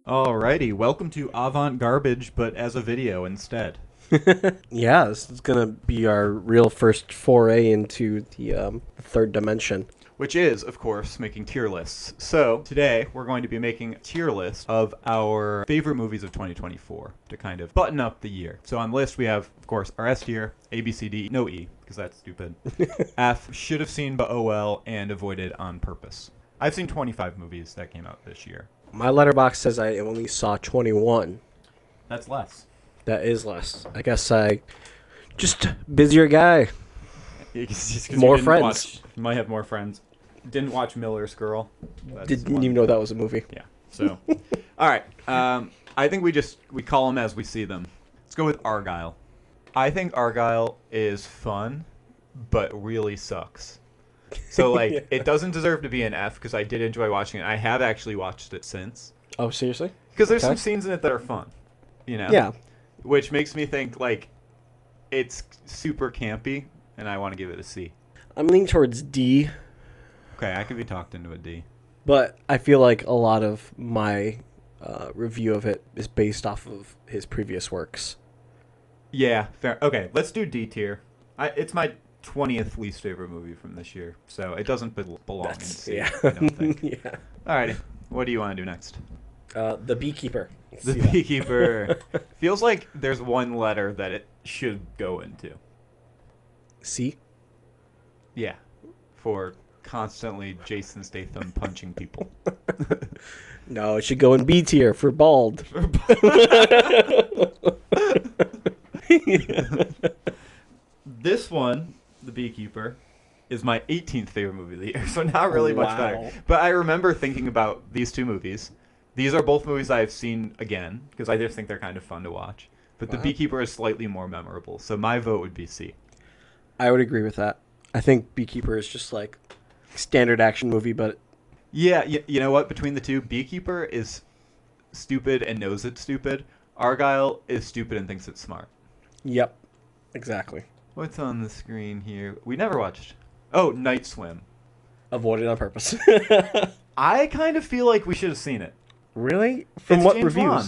Alrighty, welcome to Avant-Garbage, but as a video instead. Yeah, this is gonna be our real first foray into the third dimension. Which is, of course, making tier lists. So, today, we're going to be making a tier list of our favorite movies of 2024 to kind of button up the year. So on the list, we have, of course, our S tier, A, B, C, D, no E, because that's stupid. F, should have seen but oh well, and avoided on purpose. I've seen 25 movies that came out this year. My letterbox says I only saw 21. That's less. That is less. I guess I just busier guy. Just 'cause More you didn't friends. watch- you might have more friends. Didn't watch Miller's Girl. That's Didn't one. even know that was a movie. Yeah. So, all right. I think we call them as we see them. Let's go with Argyle. I think Argyle is fun, but really sucks. So like, Yeah. It doesn't deserve to be an F because I did enjoy watching it. I have actually watched it since Oh, seriously? because there's Okay. some scenes in it that are fun. You know. Yeah. Which makes me think like, it's super campy, and I want to give it a C. I'm leaning towards D, Okay, I could be talked into a D. but I feel like a lot of my review of it is based off of his previous works. Yeah, fair. Okay, let's do D tier. It's my 20th least favorite movie from this year, so it doesn't belong in C. yeah. I don't think. Yeah. Alrighty, what do you want to do next? The Beekeeper. The See that? Beekeeper. Feels like there's one letter that it should go into. C? Yeah, for constantly Jason Statham punching people. No, it should go in B tier for bald. This one, The Beekeeper, is my 18th favorite movie of the year, so not really much better. Wow. But I remember thinking about these two movies. These are both movies I've seen again, because I just think they're kind of fun to watch. But The Wow. Beekeeper is slightly more memorable, so my vote would be C. I would agree with that. I think Beekeeper is just like standard action movie, but Yeah, you know what? Between the two, Beekeeper is stupid and knows it's stupid. Argyle is stupid and thinks it's smart. yep, exactly. What's on the screen here? We never watched. Oh, Night Swim. Avoided on purpose. I kind of feel like we should have seen it. Really? From It's what James reviews? Wan.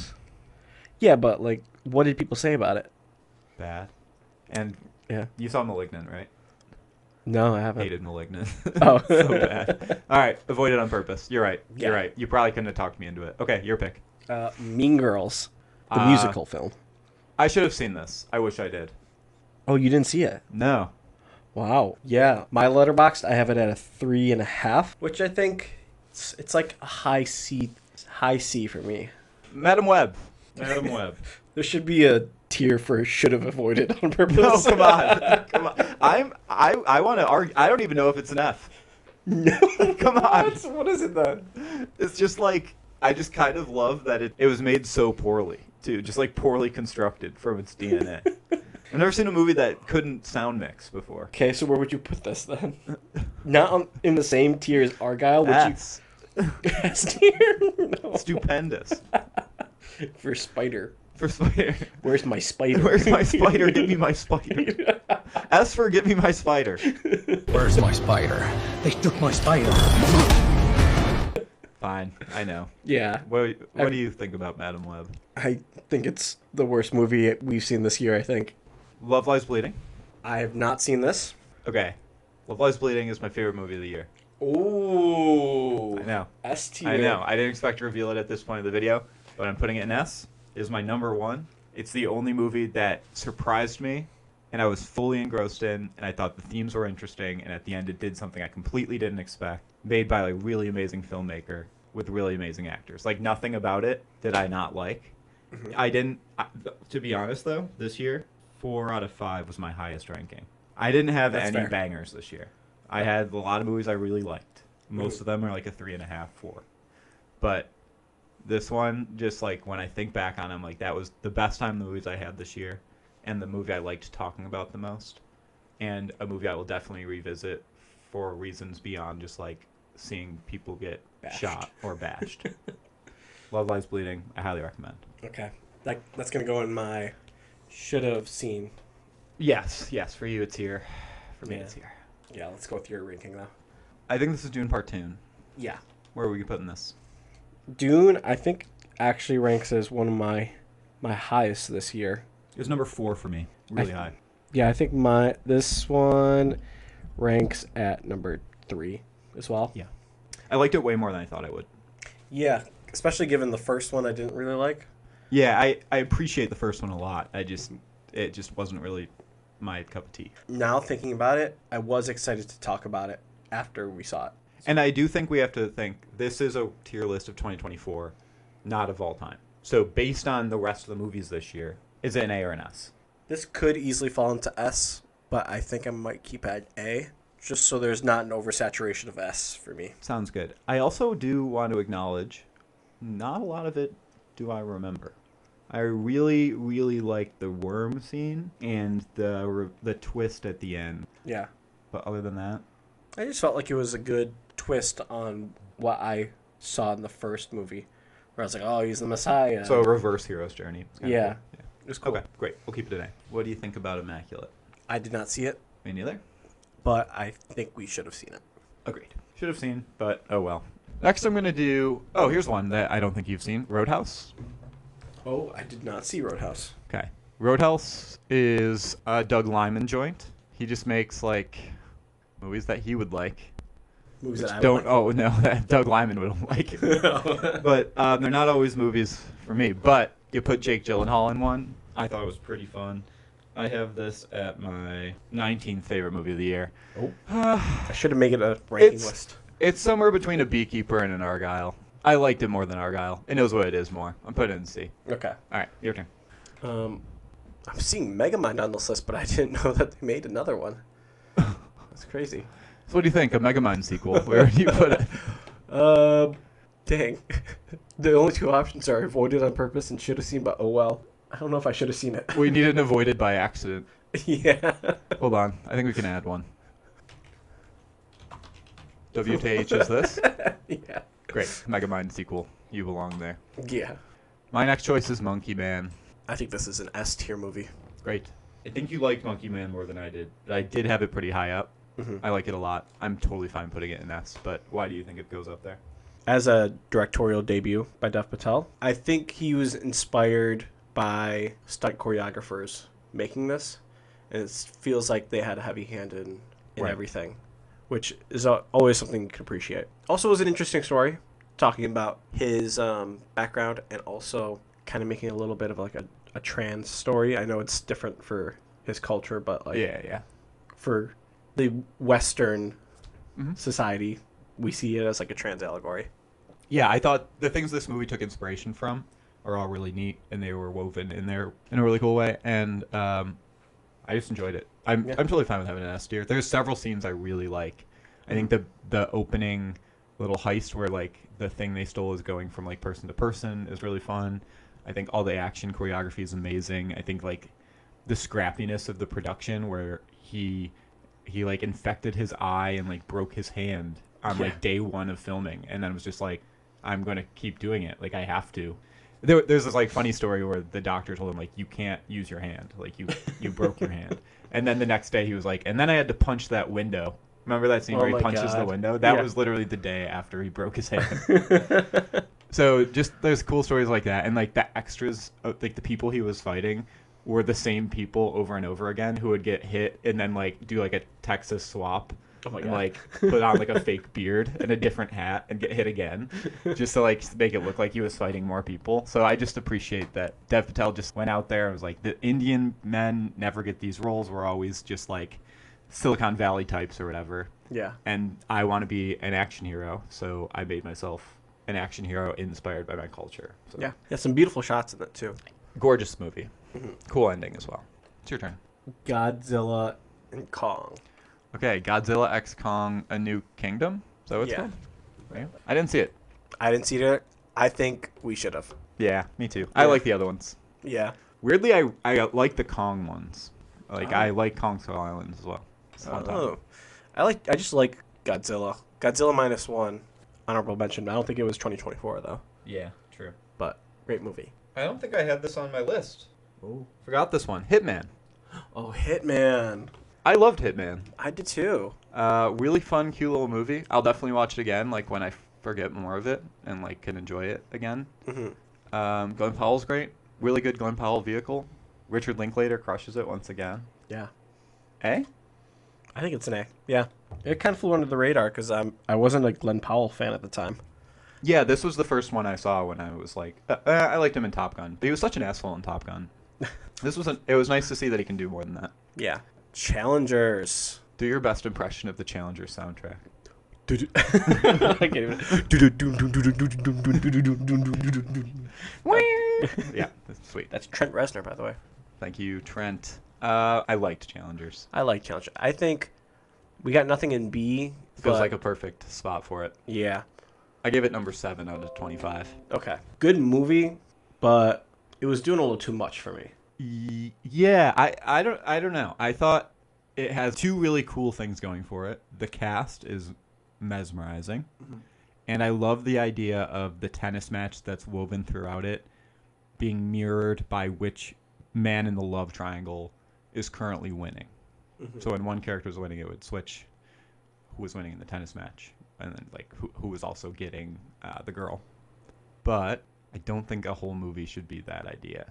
Yeah, but like, what did people say about it? Bad. And Yeah. you saw Malignant, right? No, I haven't. Hated Malignant. Oh. So bad. All right, avoid it on purpose. You're right. You're Yeah. right. You probably couldn't have talked me into it. Okay, your pick. Mean Girls, the Uh, musical film. I should have seen this. I wish I did. Oh, you didn't see it? No. Wow. Yeah, my letterboxd, I have it at a 3.5, which I think it's like a high C for me. Madam Web. Madam Web. There should be a tier for should have avoided on purpose. No, come on. Come on. I want to argue. I don't even know if it's an F. No. Come on. What is it then? It's just like, I just kind of love that it was made so poorly, too. Just like poorly constructed from its DNA. I've never seen a movie that couldn't sound mix before. Okay, so where would you put this then? Not in the same tier as Argyle, would S. you? S tier? No. Stupendous. For Spider. For Spider. Where's my spider? Where's my spider? Give me my spider. S for give me my spider. Where's my spider? They took my spider. Fine, I know. Yeah, What do you think about Madam Web? I think it's the worst movie we've seen this year, I think. Love Lies Bleeding. I have not seen this. Okay. Love Lies Bleeding is my favorite movie of the year. Ooh. I know. S tier. I know. I didn't expect to reveal it at this point of the video, but I'm putting it in S. It is my number one. It's the only movie that surprised me, and I was fully engrossed in, and I thought the themes were interesting, and at the end it did something I completely didn't expect. Made by a really amazing filmmaker with really amazing actors. Like, nothing about it did I not like. To be honest, though, this year, 4 out of 5 was my highest ranking. I didn't have That's any fair. bangers this year. I had a lot of movies I really liked. Most of them are like a 3.5, 4. But this one, just like when I think back on them, like that was the best time the movies I had this year, and the movie I liked talking about the most, and a movie I will definitely revisit for reasons beyond just like seeing people get Bashed. shot or bashed. Love Lies Bleeding, I highly recommend. Okay. That's going to go in my should have seen. Yes, for you it's here. For me Yeah. it's here. Yeah, let's go with your ranking though. I think this is Dune Part 2. Yeah. Where are we putting this? Dune, I think actually ranks as one of my highest this year. It was number 4 for me. Really high. Yeah, I think this one ranks at number 3 as well. Yeah. I liked it way more than I thought I would. Yeah, especially given the first one I didn't really like. Yeah, I appreciate the first one a lot. It just wasn't really my cup of tea. Now thinking about it, I was excited to talk about it after we saw it. And I do think we have to think this is a tier list of 2024, not of all time. So based on the rest of the movies this year, is it an A or an S? This could easily fall into S, but I think I might keep at A, just so there's not an oversaturation of S for me. Sounds good. I also do want to acknowledge, not a lot of it do I remember. I really, really like the worm scene and the twist at the end. Yeah. But other than that, I just felt like it was a good twist on what I saw in the first movie, where I was like, oh, he's the Messiah. so a reverse hero's journey. It's kinda Yeah. cool. Yeah. It was cool. Okay, great. We'll keep it today. What do you think about Immaculate? I did not see it, Me neither. but I think we should have seen it. Agreed. Should have seen, but oh well. Next I'm going to do... Oh, here's one that I don't think you've seen. Roadhouse. Oh, I did not see Roadhouse. Okay. Roadhouse is a Doug Liman joint. He just makes, like, movies that he would like. Movies Which that I don't... like. Oh, no, that Doug Liman would like. But they're not always movies for me. But you put Jake Gyllenhaal in one. I thought it was pretty fun. I have this at my 19th favorite movie of the year. Oh. I should have made it a ranking list. It's somewhere between a Beekeeper and an Argyle. I liked it more than Argyle. It knows what it is more. I'm putting it in C. Okay. All right, your turn. I'm seeing Megamind on this list, but I didn't know that they made another one. That's crazy. So what do you think? A Megamind sequel? Where do you put it? Dang. The only two options are avoided on purpose and should have seen, but oh well. I don't know if I should have seen it. We need an avoided by accident. Yeah. Hold on. I think we can add one. WTH is this? Yeah. Great. Megamind sequel. You belong there. Yeah. My next choice is Monkey Man. I think this is an S tier movie. Great. I think you liked Monkey Man more than I did. But I did have it pretty high up. Mm-hmm. I like it a lot. I'm totally fine putting it in S, but why do you think it goes up there? As a directorial debut by Dev Patel, I think he was inspired by stunt choreographers making this, and it feels like they had a heavy hand in Right. everything, which is always something you can appreciate. Also, it was an interesting story, talking about his background and also kind of making a little bit of like a trans story. I know it's different for his culture, but like Yeah. for the Western Mhm. society, we see it as like a trans allegory. Yeah, I thought the things this movie took inspiration from are all really neat, and they were woven in there in a really cool way, and I just enjoyed it. I'm totally fine with having an S tier. There's several scenes I really like. I think the opening little heist where like the thing they stole is going from like person to person is really fun. I think all the action choreography is amazing. I think like the scrappiness of the production where he like infected his eye and like broke his hand on like day one of filming, and then was just like, I'm gonna keep doing it. Like I have to. There's this like funny story where the doctor told him like, you can't use your hand. Like you broke your hand. And then the next day he was like, and then I had to punch that window. Remember that scene where he punches the window? That was literally the day after he broke his hand. So just there's cool stories like that, and like the extras, like the people he was fighting were the same people over and over again who would get hit and then like do like a Texas swap. Oh my and God. like put on like a fake beard and a different hat and get hit again, just to like make it look like he was fighting more people. So I just appreciate that Dev Patel just went out there and was like, the Indian men never get these roles. We're always just like Silicon Valley types or whatever. Yeah. And I want to be an action hero, so I made myself an action hero inspired by my culture. So. Yeah. Some beautiful shots in it too. Gorgeous movie. Cool ending as well. It's your turn. Godzilla and Kong. Okay, Godzilla x Kong: A New Kingdom. Is that what it's called? Right. I didn't see it. I didn't see it. I think we should have. Yeah, me too. I like the other ones. Yeah. Weirdly, I like the Kong ones. Like I like Kong Skull Island as well. It's a fun time. Oh. I just like Godzilla. Godzilla -1. Honorable mention. I don't think it was 2024 though. Yeah, true. But great movie. I don't think I had this on my list. Oh, forgot this one. Hitman. Oh, Hitman. I loved Hitman. I did too. Really fun, cute little movie. I'll definitely watch it again, like when I forget more of it and like can enjoy it again. Mm-hmm. Glenn Powell's great. Really good Glenn Powell vehicle. Richard Linklater crushes it once again. Yeah. A? I think it's an A. Yeah. It kind of flew under the radar because I wasn't a Glenn Powell fan at the time. Yeah, this was the first one I saw when I was like, I liked him in Top Gun, but he was such an asshole in Top Gun. It was nice to see that he can do more than that. Yeah. Challengers. Do your best impression of the Challenger soundtrack. I can't even. Yeah, that's sweet. That's Trent Reznor, by the way. Thank you, Trent. I liked Challengers. I like Challenger. I think we got nothing in B. Feels but like a perfect spot for it. yeah. I gave it number 7 out of 25. Okay. Good movie, but it was doing a little too much for me. Yeah, I don't know. I thought it has 2 really cool things going for it. The cast is mesmerizing, and I love the idea of the tennis match that's woven throughout it being mirrored by which man in the love triangle is currently winning. So when one character is winning, it would switch who was winning in the tennis match, and then like who was also getting the girl. But I don't think a whole movie should be that idea.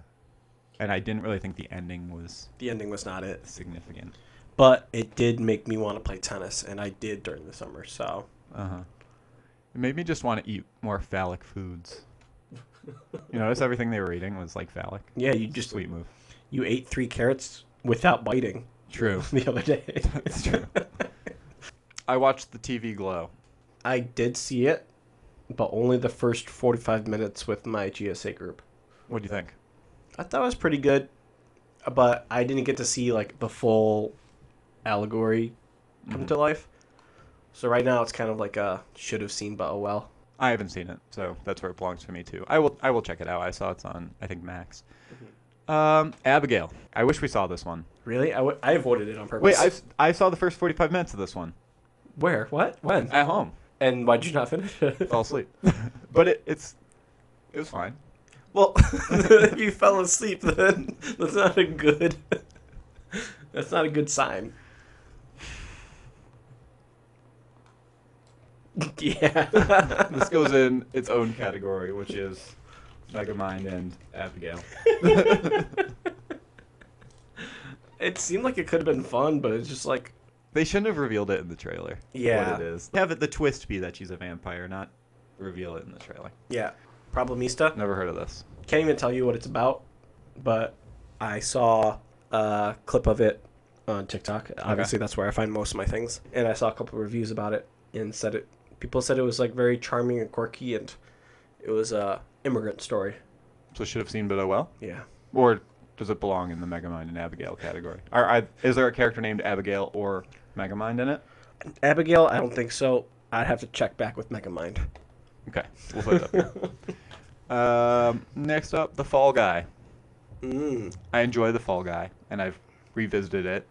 And I didn't really think the ending was The ending was not it. significant. But it did make me want to play tennis, and I did during the summer, so. It made me just want to eat more phallic foods. You notice everything they were eating was like phallic. Yeah, you just Sweet move. You ate 3 carrots without biting. True. The other day. That's true. I watched the TV Glow. I did see it, but only the first 45 minutes with my GSA group. What do you think? I thought it was pretty good, but I didn't get to see like the full allegory come to life. So right now it's kind of like a should have seen, but oh well. I haven't seen it, so that's where it belongs for me too. I will check it out. I saw it's on, I think, Max. Abigail. I wish we saw this one. Really? I avoided it on purpose. Wait, I saw the first 45 minutes of this one. Where? What? When? At home. And why'd you not finish it? Fell asleep. But it was fine. Well, if you fell asleep, then that's not a good. That's not a good sign. Yeah. This goes in its own category, which is Megamind and Abigail. It seemed like it could have been fun, but it's just like. They shouldn't have revealed it in the trailer. Yeah. What it is. Have it the twist be that she's a vampire, not reveal it in the trailer. Yeah. Problemista. Never heard of this. Can't even tell you what it's about, but I saw a clip of it on TikTok. Obviously, that's where I find most of my things. And I saw a couple of reviews about it and people said it was like very charming and quirky, and it was a immigrant story. So should have seen but oh well? Yeah. Or does it belong in the Megamind and Abigail category? Is there a character named Abigail or Megamind in it? Abigail, I don't think so. I'd have to check back with Megamind. Okay, we'll put it up there. Next up, The Fall Guy. I enjoy The Fall Guy, and I've revisited it.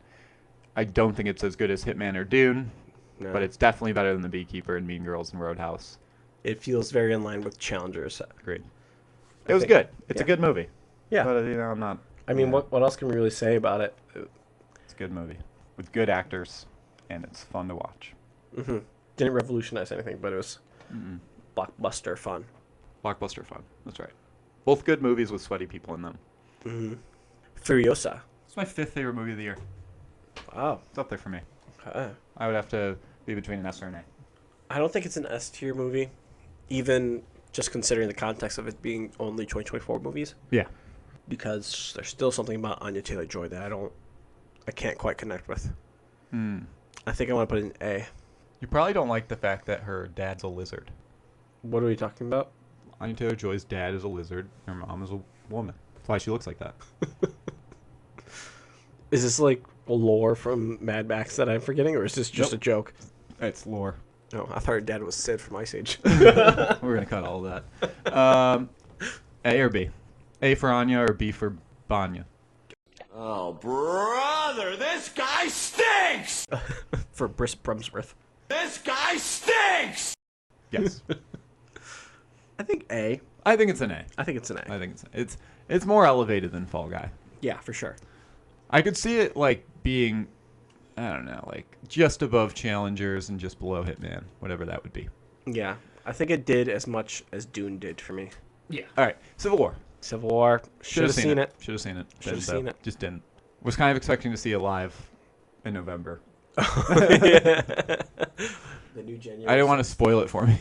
I don't think it's as good as Hitman or Dune, but it's definitely better than The Beekeeper and Mean Girls and Roadhouse. It feels very in line with Challengers. Agreed. It was good. It's a good movie. Yeah. But, I'm not... I mean, what else can we really say about it? It's a good movie with good actors, and it's fun to watch. Didn't revolutionize anything, but it was blockbuster fun. Blockbuster fun. That's right. Both good movies with sweaty people in them. Furiosa. It's my 5th favorite movie of the year. Wow. It's up there for me. Okay. I would have to be between an S or an A. I don't think it's an S tier movie, even just considering the context of it being only 2024 movies. Yeah. Because there's still something about Anya Taylor-Joy that I can't quite connect with. I think I want to put it in A. You probably don't like the fact that her dad's a lizard. What are we talking about? Anya Taylor-Joy's dad is a lizard. Her mom is a woman. That's why she looks like that. Is this like a lore from Mad Max that I'm forgetting, or is this just a joke? It's lore. Oh, I thought her dad was Sid from Ice Age. We're going to cut all of that. A or B? A for Anya or B for Banya? Oh, brother, this guy stinks! For Briss Brumsworth. This guy stinks! Yes. I think A. I think it's an A. I think it's an A. I think it's more elevated than Fall Guy. Yeah, for sure. I could see it like being, I don't know, like just above Challengers and just below Hitman, whatever that would be. Yeah, I think it did as much as Dune did for me. Yeah. All right, Civil War. Civil War. Should have seen it. Should have seen it. Should have Didn't, seen though. it. Just didn't. Was kind of expecting to see it live in November. The new January. I didn't want to spoil it for me.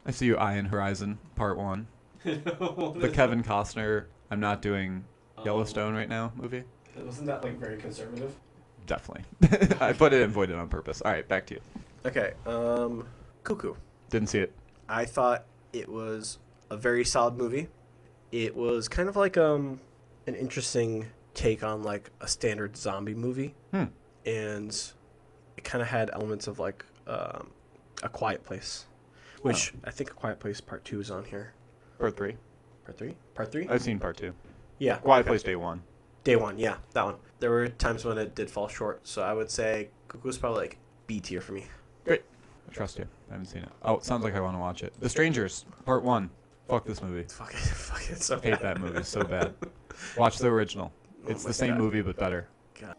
I see you eyeing Horizon Part 1. The Kevin Costner, I'm not doing Yellowstone right now movie. Wasn't that like very conservative? Definitely. I put it in voided on purpose. All right, back to you. Okay. Cuckoo. Didn't see it. I thought it was a very solid movie. It was kind of like an interesting take on like a standard zombie movie, and it kind of had elements of like A Quiet Place, which I think A Quiet Place Part 2 is on here. Part 3. Part 3? Part 3? I've seen Part 2. Yeah. Quiet Place Day 1. Day 1, yeah, that one. There were times when it did fall short, so I would say Cuckoo was probably like B tier for me. Great. I trust you. I haven't seen it. Oh, it sounds like I want to watch it. The Strangers, Part 1. Fuck this movie. Fuck it, it's so Hate that movie so bad. Watch the original. It's my the same God. movie, but better. God.